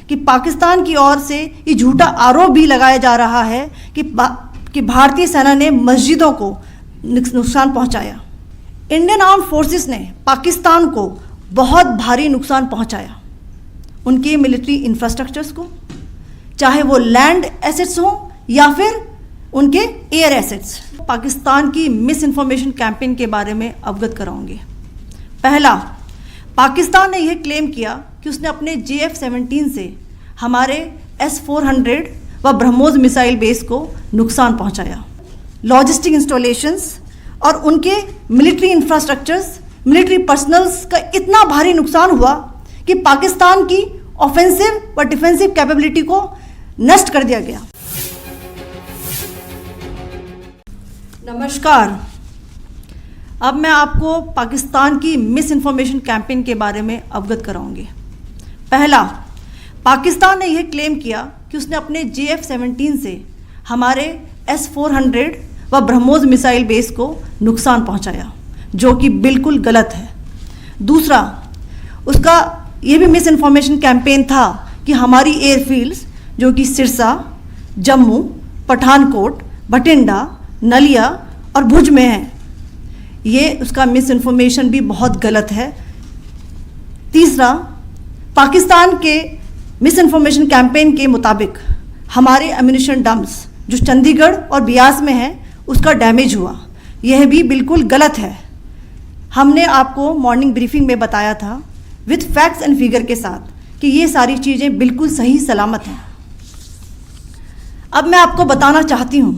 कि पाकिस्तान की ओर से ये झूठा आरोप भी लगाया जा रहा है कि भारतीय सेना ने मस्जिदों को नुकसान पहुंचाया। इंडियन आर्म फोर्सेस ने पाकिस्तान को बहुत भारी नुकसान पहुंचाया, उनके मिलिट्री इंफ्रास्ट्रक्चर्स को, चाहे वो लैंड एसेट्स हों या फिर उनके एयर एसेट्स। पाकिस्तान की मिस इन्फॉर्मेशन कैंपेन के बारे में अवगत कराऊंगी। पहला, पाकिस्तान ने यह क्लेम किया कि उसने अपने JF-17 से हमारे S-400 व ब्रह्मोस मिसाइल बेस को नुकसान पहुंचाया। लॉजिस्टिक इंस्टॉलेशंस और उनके मिलिट्री इंफ्रास्ट्रक्चर्स, मिलिट्री पर्सनल्स का इतना भारी नुकसान हुआ कि पाकिस्तान की ऑफेंसिव व डिफेंसिव कैपेबिलिटी को नष्ट कर दिया गया। नमस्कार, अब मैं आपको पाकिस्तान की मिस इन्फॉर्मेशन कैंपेन के बारे में अवगत कराऊंगी। पहला, पाकिस्तान ने यह क्लेम किया कि उसने अपने JF-17 से हमारे S-400 व ब्रह्मोस मिसाइल बेस को नुकसान पहुंचाया, जो कि बिल्कुल गलत है। दूसरा, उसका ये भी मिस इन्फॉर्मेशन कैंपेन था कि हमारी एयरफील्ड्स जो कि सिरसा, जम्मू, पठानकोट, बठिंडा, नलिया और भुज में हैं, ये उसका मिस इन्फॉर्मेशन भी बहुत गलत है। तीसरा, पाकिस्तान के मिस इन्फॉर्मेशन कैंपेन के मुताबिक हमारे एम्यूनिशन डम्प्स जो चंडीगढ़ और बियास में हैं उसका डैमेज हुआ, यह भी बिल्कुल गलत है। हमने आपको मॉर्निंग ब्रीफिंग में बताया था विथ फैक्ट्स एंड फिगर के साथ कि ये सारी चीज़ें बिल्कुल सही सलामत हैं। अब मैं आपको बताना चाहती हूँ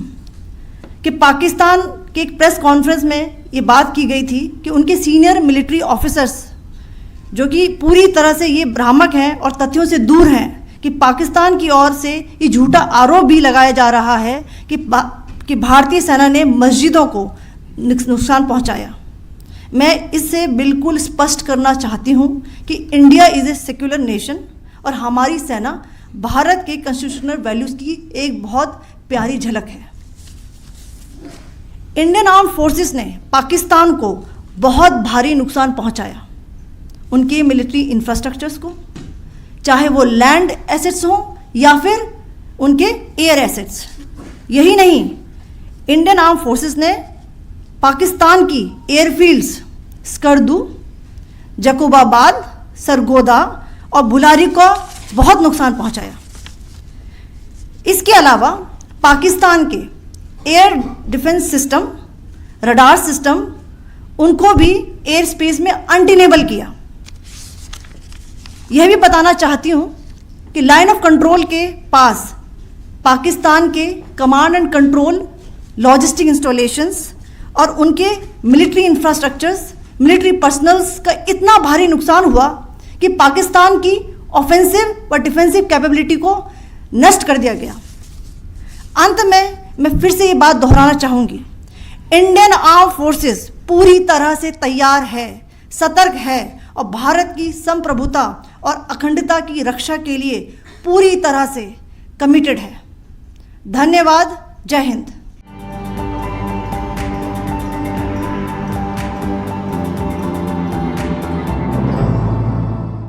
कि पाकिस्तान के एक प्रेस कॉन्फ्रेंस में ये बात की गई थी कि उनके सीनियर मिलिट्री ऑफिसर्स जो कि पूरी तरह से ये भ्रामक हैं और तथ्यों से दूर हैं कि पाकिस्तान की ओर से ये झूठा आरोप भी लगाया जा रहा है कि भारतीय सेना ने मस्जिदों को नुकसान पहुंचाया। मैं इससे बिल्कुल स्पष्ट करना चाहती हूं कि India is a secular nation और हमारी सेना भारत के कॉन्स्टिट्यूशनल वैल्यूज़ की एक बहुत प्यारी झलक है। इंडियन आर्म फोर्सेस ने पाकिस्तान को बहुत भारी नुकसान पहुंचाया, उनके मिलिट्री इंफ्रास्ट्रक्चर्स को, चाहे वो लैंड एसेट्स हों या फिर उनके एयर एसेट्स। यही नहीं, इंडियन आर्म फोर्सेस ने पाकिस्तान की एयरफील्ड्स स्कर्दू, जकोबाबाद, सरगोदा और बुलारी को बहुत नुकसान पहुंचाया। इसके अलावा पाकिस्तान के air defence system, radar system, उनको भी एयर स्पेस में अनटेनेबल किया। यह भी बताना चाहती हूँ कि लाइन ऑफ कंट्रोल के पास पाकिस्तान के command and control, logistic installations और उनके मिलिट्री इंफ्रास्ट्रक्चर्स, मिलिट्री पर्सनल्स का इतना भारी नुकसान हुआ कि पाकिस्तान की ऑफेंसिव व डिफेंसिव कैपेबिलिटी को नष्ट कर दिया गया। अंत में मैं फिर से ये बात दोहराना चाहूँगी, इंडियन आर्म फोर्सेस पूरी तरह से तैयार है, सतर्क है और भारत की संप्रभुता और अखंडता की रक्षा के लिए पूरी तरह से कमिटेड है। धन्यवाद। जय हिंद।